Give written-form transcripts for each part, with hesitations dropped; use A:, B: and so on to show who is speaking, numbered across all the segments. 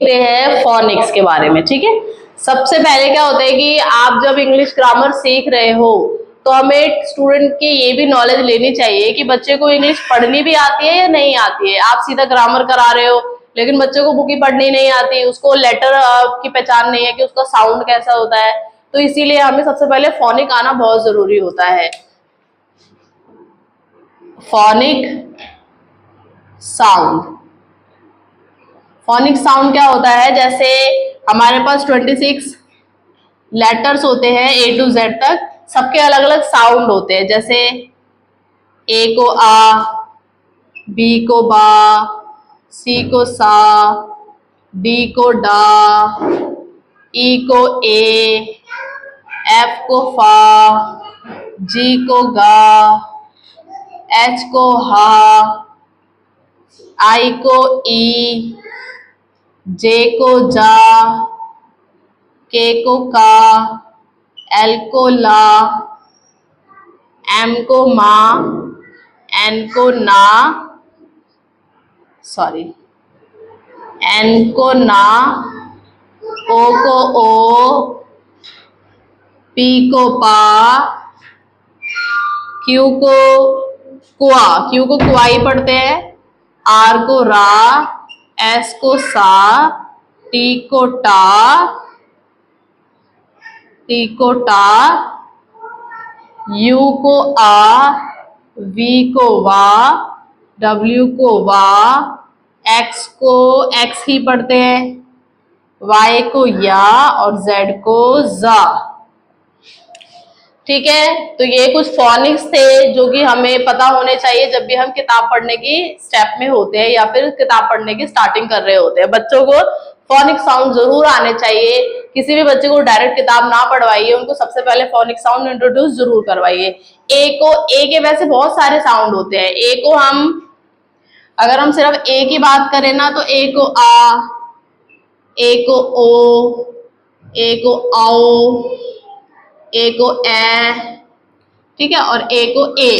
A: हैं फोनिक्स के बारे में। ठीक है, सबसे पहले क्या होता है कि आप जब इंग्लिश ग्रामर सीख रहे हो तो हमें स्टूडेंट की ये भी नॉलेज लेनी चाहिए कि बच्चे को इंग्लिश पढ़नी भी आती है या नहीं आती है। आप सीधा ग्रामर करा रहे हो लेकिन बच्चे को बुक ही पढ़नी नहीं आती, उसको लेटर की पहचान नहीं है कि उसका साउंड कैसा होता है, तो इसीलिए हमें सबसे पहले फोनिक आना बहुत जरूरी होता है। फोनिक साउंड, फोनिक साउंड क्या होता है, जैसे हमारे पास 26 लेटर्स होते हैं A to Z तक, सबके अलग अलग साउंड होते हैं। जैसे A को आ, B को बा, C को सा, D को डा, E को ए, F को फा, G को गा, H को हा, I को ई, J को जा, K को का, L को ला, M को मा, N को ना, N को ना, O को ओ, P को पा, Q को कुआ, Q को कुआ ही पढ़ते हैं, R को रा, S को सा, T को टा, T को टा, U को आ, V को वा, W को वा, X को X ही पढ़ते हैं, Y को या और Z को जा। ठीक है, तो ये कुछ फोनिक्स थे जो कि हमें पता होने चाहिए जब भी हम किताब पढ़ने की स्टेप में होते हैं या फिर किताब पढ़ने की स्टार्टिंग कर रहे होते हैं। बच्चों को फोनिक साउंड जरूर आने चाहिए। किसी भी बच्चे को डायरेक्ट किताब ना पढ़वाइए, उनको सबसे पहले फोनिक साउंड इंट्रोड्यूस जरूर करवाइए। ए के वैसे बहुत सारे साउंड होते हैं। अगर हम सिर्फ ए की बात करें ना तो ए को आ, ए को ओ, ए को आओ, ए को ए, ठीक है, और ए को ए,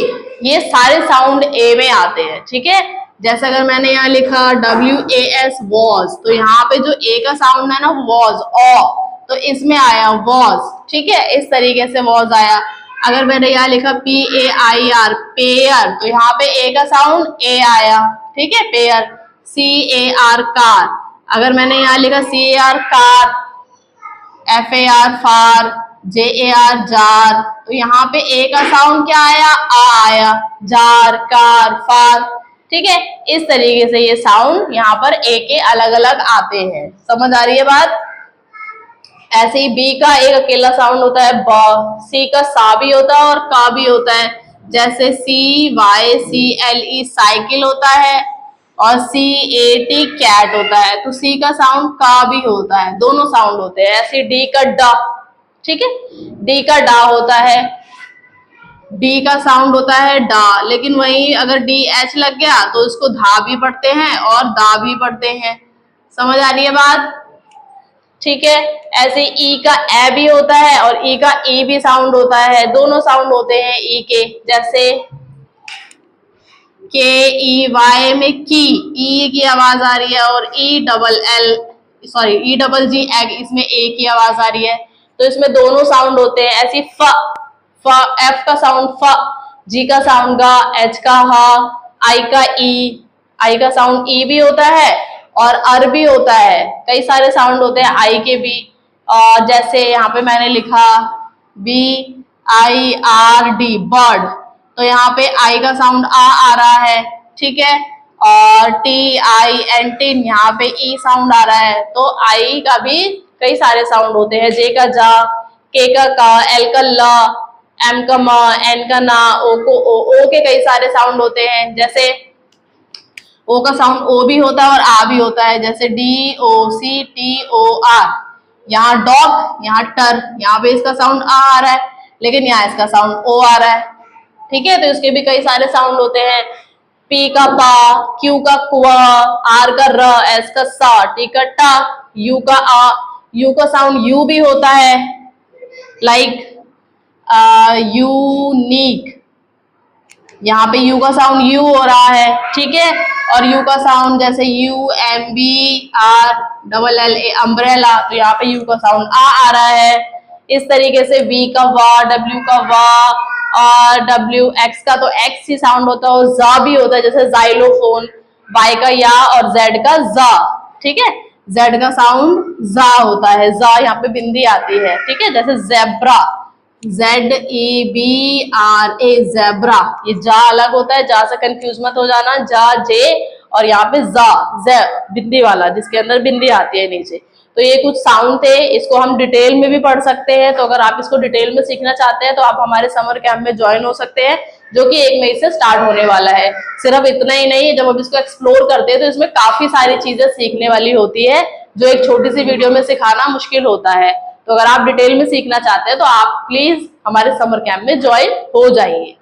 A: ये सारे साउंड ए में आते हैं। ठीक है, जैसे अगर मैंने यहाँ लिखा WAS वॉज, तो यहाँ पे जो ए का साउंड है ना वॉज, ओ, तो इसमें आया वॉज। ठीक है, इस तरीके से वॉज आया। अगर मैंने यहाँ लिखा PAIR पेयर, तो यहाँ पे ए का साउंड ए आया। ठीक है, पेयर। CAR कार, अगर मैंने यहाँ लिखा CAR कार, FAR फार, JAR जार, तो यहाँ पे ए का साउंड क्या आया, आ आया, जार, कार, फार। ठीक है, इस तरीके से ये साउंड यहाँ पर ए के अलग अलग आते हैं। समझ आ रही है बात? ऐसे ही बी का एक अकेला साउंड होता है ब, सी का सा भी होता है और का भी होता है। जैसे CYCLE साइकिल होता है और CAT कैट होता है, तो सी का साउंड का भी होता है, दोनों साउंड होते हैं। ऐसे डी का डा, ठीक है, डी का डा होता है, डी का साउंड होता है डा, लेकिन वही अगर DH लग गया तो इसको धा भी पढ़ते हैं और दा भी पढ़ते हैं। समझ आ रही है बात? ठीक है, ऐसे ई का ए भी होता है और ई का ई भी साउंड होता है, दोनों साउंड होते हैं ई के। जैसे KEY में की, ई की आवाज आ रही है, और EGG एग, इसमें ए की आवाज आ रही है, तो इसमें दोनों साउंड होते हैं। ऐसी फ, एफ का साउंड फ, जी का साउंड गा, एच का हा, आई का ई, आई का साउंड ई भी होता है और अर भी होता है। कई सारे साउंड होते हैं आई के भी। और जैसे यहाँ पे मैंने लिखा BIRD बर्ड, तो यहाँ पे आई का साउंड आ रहा है। ठीक है, और TIN यहाँ पे ई साउंड आ रहा है, तो आई का भी कई सारे साउंड होते हैं। जे का जा, के का, एल का ला, एम का मा, एन का ना, ओ को ओ के कई सारे साउंड होते हैं। जैसे ओ का साउंड ओ भी होता है और आ भी होता है, जैसे DOCTOR। यहाँ डॉग, यहाँ टर, यहाँ पे इसका साउंड आ रहा है लेकिन यहाँ इसका साउंड ओ आ रहा है। ठीक है, तो इसके भी कई सारे साउंड होते हैं। P का पा, Q का कुआ, R का र, S का सा, T का टा, U का आ, U का साउंड यू भी होता है, लाइक यूनिक, यहाँ पे यू का साउंड यू हो रहा है। ठीक है, और यू का साउंड जैसे UMBRLLA अम्ब्रेला, तो यहाँ पे यू का साउंड आ रहा है। इस तरीके से वी का वा, डब्ल्यू का वा, और WX का तो एक्स ही साउंड होता है, और जा भी होता है जैसे जाइलोफोन, वाई का या और जेड का जा। ठीक है, जेड का साउंड जा होता है, जा यहाँ पे बिंदी आती है। ठीक है, जैसे जेब्रा, ZEBRA जेब्रा, ये जा अलग होता है, जा से कंफ्यूज मत हो जाना, जा जे, और यहाँ पे जा जे बिंदी वाला, जिसके अंदर बिंदी आती है नीचे। तो ये कुछ साउंड थे, इसको हम डिटेल में भी पढ़ सकते हैं। तो अगर आप इसको डिटेल में सीखना चाहते हैं तो आप हमारे समर कैंप में ज्वाइन हो सकते हैं, जो कि 1 मई से स्टार्ट होने वाला है। सिर्फ इतना ही नहीं, जब हम इसको एक्सप्लोर करते हैं तो इसमें काफी सारी चीजें सीखने वाली होती है, जो एक छोटी सी वीडियो में सिखाना मुश्किल होता है। तो अगर आप डिटेल में सीखना चाहते हैं तो आप प्लीज हमारे समर कैंप में ज्वाइन हो जाइए।